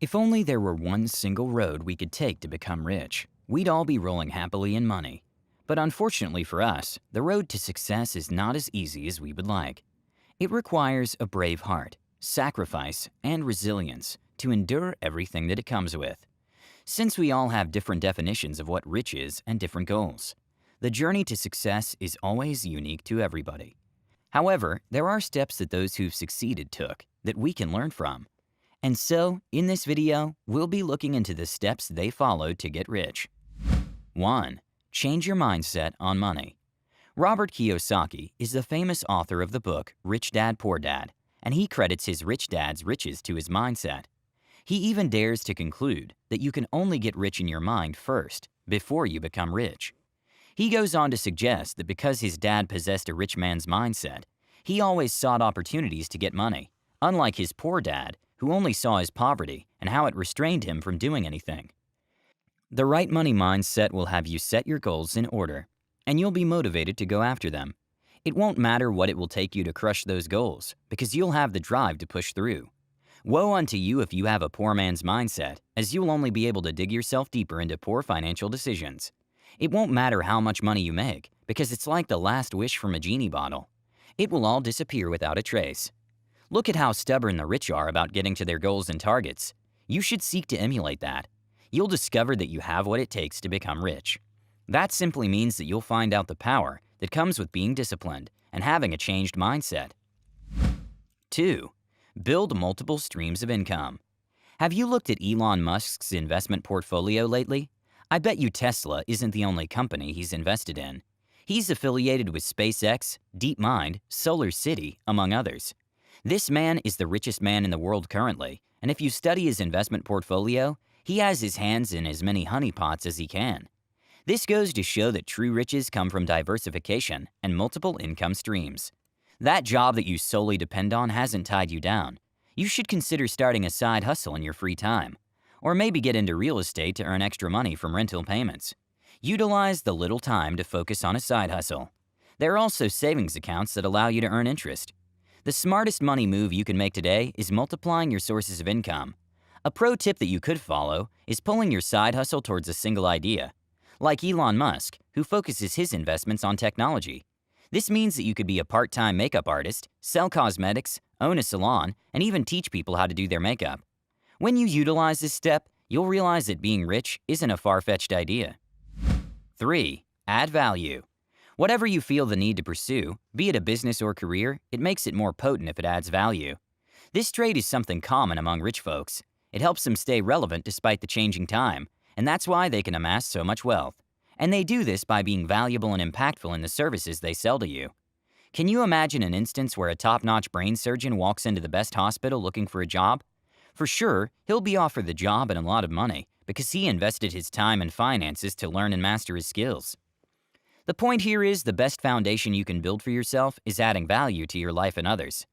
If only there were one single road we could take to become rich, we'd all be rolling happily in money. But unfortunately for us, the road to success is not as easy as we would like. It requires a brave heart, sacrifice, and resilience to endure everything that it comes with. Since we all have different definitions of what rich is and different goals, the journey to success is always unique to everybody. However, there are steps that those who've succeeded took that we can learn from. And so, in this video, we'll be looking into the steps they followed to get rich. 1. Change your mindset on money. Robert Kiyosaki is the famous author of the book Rich Dad Poor Dad, and he credits his rich dad's riches to his mindset. He even dares to conclude that you can only get rich in your mind first, before you become rich. He goes on to suggest that because his dad possessed a rich man's mindset, he always sought opportunities to get money, unlike his poor dad, who only saw his poverty and how it restrained him from doing anything. The right money mindset will have you set your goals in order, and you'll be motivated to go after them. It won't matter what it will take you to crush those goals, because you'll have the drive to push through. Woe unto you if you have a poor man's mindset, as you'll only be able to dig yourself deeper into poor financial decisions. It won't matter how much money you make, because it's like the last wish from a genie bottle. It will all disappear without a trace. Look at how stubborn the rich are about getting to their goals and targets. You should seek to emulate that. You'll discover that you have what it takes to become rich. That simply means that you'll find out the power that comes with being disciplined and having a changed mindset. 2. Build multiple streams of income. Have you looked at Elon Musk's investment portfolio lately? I bet you Tesla isn't the only company he's invested in. He's affiliated with SpaceX, DeepMind, SolarCity, among others. This man is the richest man in the world currently, and if you study his investment portfolio, he has his hands in as many honeypots as he can. This goes to show that true riches come from diversification and multiple income streams. That job that you solely depend on hasn't tied you down. You should consider starting a side hustle in your free time, or maybe get into real estate to earn extra money from rental payments. Utilize the little time to focus on a side hustle. There are also savings accounts that allow you to earn interest. The smartest money move you can make today is multiplying your sources of income. A pro tip that you could follow is pulling your side hustle towards a single idea. Like Elon Musk, who focuses his investments on technology. This means that you could be a part-time makeup artist, sell cosmetics, own a salon, and even teach people how to do their makeup. When you utilize this step, you'll realize that being rich isn't a far-fetched idea. 3. Add value. Whatever you feel the need to pursue, be it a business or career, it makes it more potent if it adds value. This trait is something common among rich folks. It helps them stay relevant despite the changing time, and that's why they can amass so much wealth. And they do this by being valuable and impactful in the services they sell to you. Can you imagine an instance where a top-notch brain surgeon walks into the best hospital looking for a job? For sure, he'll be offered the job and a lot of money because he invested his time and finances to learn and master his skills. The point here is the best foundation you can build for yourself is adding value to your life and others.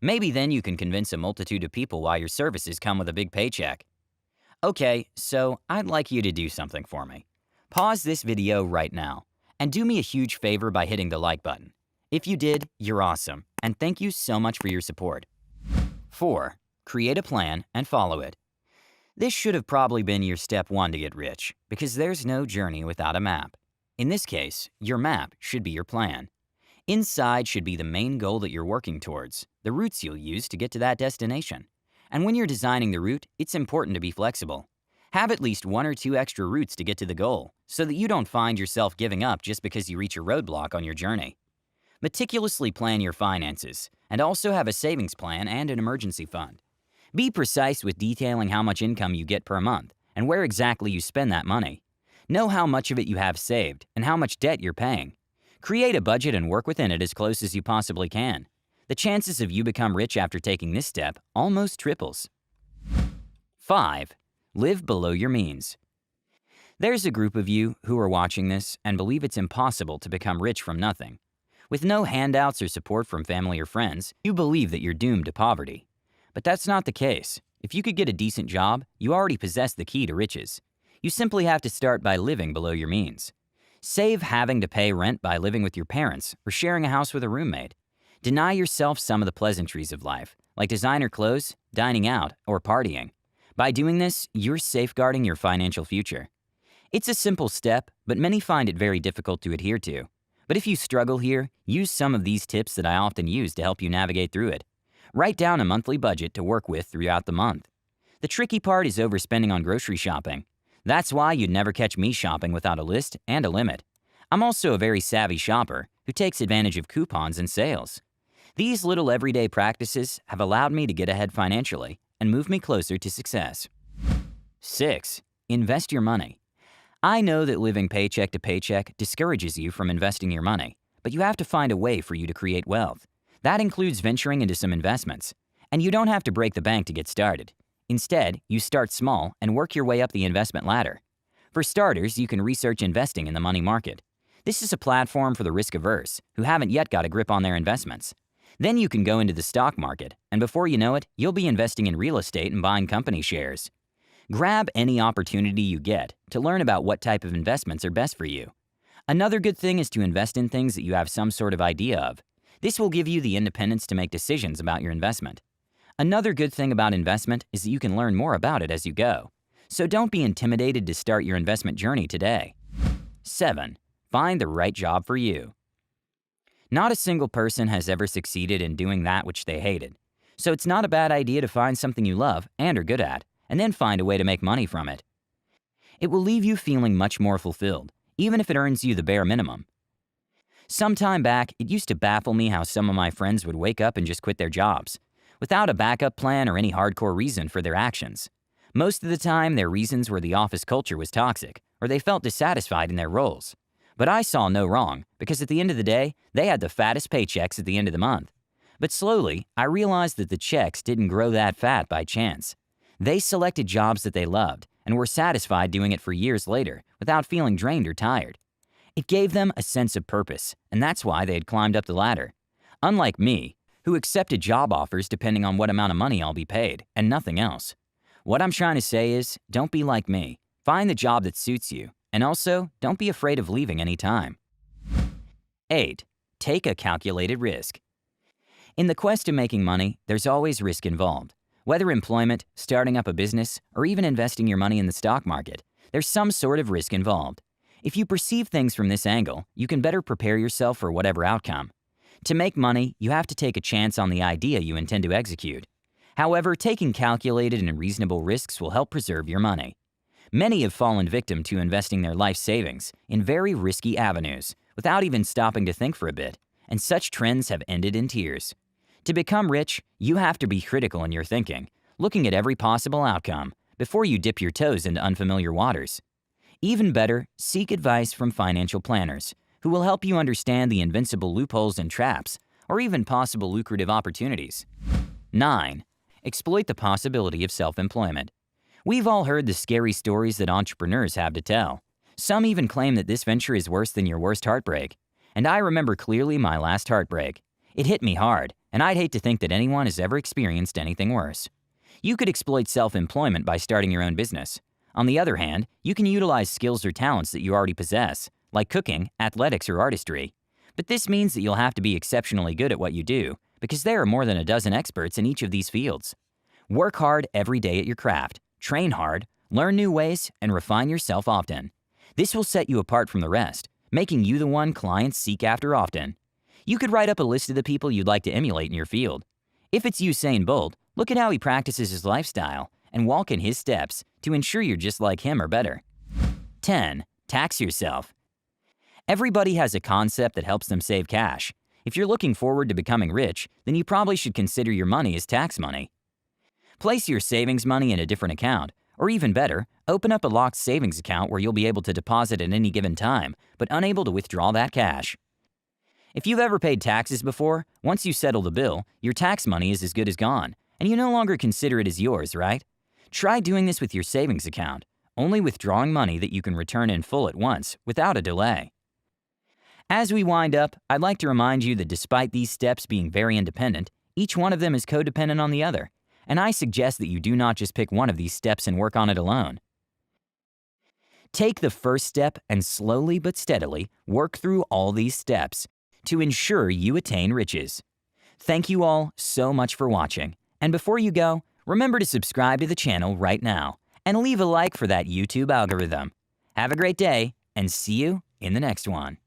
Maybe then you can convince a multitude of people why your services come with a big paycheck. Okay, so I'd like you to do something for me. Pause this video right now and do me a huge favor by hitting the like button. If you did, you're awesome, and thank you so much for your support. 4. Create a plan and follow it. This should have probably been your step 1 to get rich, because there's no journey without a map. In this case, your map should be your plan. Inside should be the main goal that you're working towards, the routes you'll use to get to that destination. And when you're designing the route, it's important to be flexible. Have at least 1 or 2 extra routes to get to the goal, so that you don't find yourself giving up just because you reach a roadblock on your journey. Meticulously plan your finances, and also have a savings plan and an emergency fund. Be precise with detailing how much income you get per month, and where exactly you spend that money. Know how much of it you have saved, and how much debt you're paying. Create a budget and work within it as close as you possibly can. The chances of you become rich after taking this step almost triples. 5. Live below your means. There's a group of you who are watching this and believe it's impossible to become rich from nothing. With no handouts or support from family or friends, you believe that you're doomed to poverty. But that's not the case. If you could get a decent job, you already possess the key to riches. You simply have to start by living below your means. Save having to pay rent by living with your parents or sharing a house with a roommate. Deny yourself some of the pleasantries of life, like designer clothes, dining out, or partying. By doing this, you're safeguarding your financial future. It's a simple step, but many find it very difficult to adhere to. But if you struggle here, use some of these tips that I often use to help you navigate through it. Write down a monthly budget to work with throughout the month. The tricky part is overspending on grocery shopping. That's why you'd never catch me shopping without a list and a limit. I'm also a very savvy shopper who takes advantage of coupons and sales. These little everyday practices have allowed me to get ahead financially and move me closer to success. 6. Invest your money. I know that living paycheck to paycheck discourages you from investing your money, but you have to find a way for you to create wealth. That includes venturing into some investments. And you don't have to break the bank to get started. Instead, you start small and work your way up the investment ladder. For starters, you can research investing in the money market. This is a platform for the risk-averse who haven't yet got a grip on their investments. Then you can go into the stock market, and before you know it, you'll be investing in real estate and buying company shares. Grab any opportunity you get to learn about what type of investments are best for you. Another good thing is to invest in things that you have some sort of idea of. This will give you the independence to make decisions about your investment. Another good thing about investment is that you can learn more about it as you go. So don't be intimidated to start your investment journey today. 7. Find the right job for you. Not a single person has ever succeeded in doing that which they hated. So it's not a bad idea to find something you love and are good at, and then find a way to make money from it. It will leave you feeling much more fulfilled, even if it earns you the bare minimum. Some time back, it used to baffle me how some of my friends would wake up and just quit their jobs, without a backup plan or any hardcore reason for their actions. Most of the time, their reasons were the office culture was toxic, or they felt dissatisfied in their roles. But I saw no wrong, because at the end of the day, they had the fattest paychecks at the end of the month. But slowly, I realized that the checks didn't grow that fat by chance. They selected jobs that they loved, and were satisfied doing it for years later, without feeling drained or tired. It gave them a sense of purpose, and that's why they had climbed up the ladder. Unlike me, who accepted job offers depending on what amount of money I'll be paid, and nothing else. What I'm trying to say is, don't be like me. Find the job that suits you, and also, don't be afraid of leaving any time. 8. Take a calculated risk. In the quest to making money, there's always risk involved. Whether employment, starting up a business, or even investing your money in the stock market, there's some sort of risk involved. If you perceive things from this angle, you can better prepare yourself for whatever outcome. To make money, you have to take a chance on the idea you intend to execute. However, taking calculated and reasonable risks will help preserve your money. Many have fallen victim to investing their life savings in very risky avenues without even stopping to think for a bit, and such trends have ended in tears. To become rich, you have to be critical in your thinking, looking at every possible outcome before you dip your toes into unfamiliar waters. Even better, seek advice from financial planners who will help you understand the invincible loopholes and traps, or even possible lucrative opportunities. 9. Exploit the possibility of self-employment. We've all heard the scary stories that entrepreneurs have to tell. Some even claim that this venture is worse than your worst heartbreak. And I remember clearly my last heartbreak. It hit me hard, and I'd hate to think that anyone has ever experienced anything worse. You could exploit self-employment by starting your own business. On the other hand, you can utilize skills or talents that you already possess, like cooking, athletics, or artistry. But this means that you'll have to be exceptionally good at what you do, because there are more than a dozen experts in each of these fields. Work hard every day at your craft, train hard, learn new ways, and refine yourself often. This will set you apart from the rest, making you the one clients seek after often. You could write up a list of the people you'd like to emulate in your field. If it's Usain Bolt, look at how he practices his lifestyle and walk in his steps to ensure you're just like him or better. 10. Tax yourself. Everybody has a concept that helps them save cash. If you're looking forward to becoming rich, then you probably should consider your money as tax money. Place your savings money in a different account, or even better, open up a locked savings account where you'll be able to deposit at any given time, but unable to withdraw that cash. If you've ever paid taxes before, once you settle the bill, your tax money is as good as gone, and you no longer consider it as yours, right? Try doing this with your savings account, only withdrawing money that you can return in full at once, without a delay. As we wind up, I'd like to remind you that despite these steps being very independent, each one of them is codependent on the other, and I suggest that you do not just pick one of these steps and work on it alone. Take the first step and slowly but steadily work through all these steps to ensure you attain riches. Thank you all so much for watching, and before you go, Remember to subscribe to the channel right now and leave a like for that YouTube algorithm. Have a great day and see you in the next one.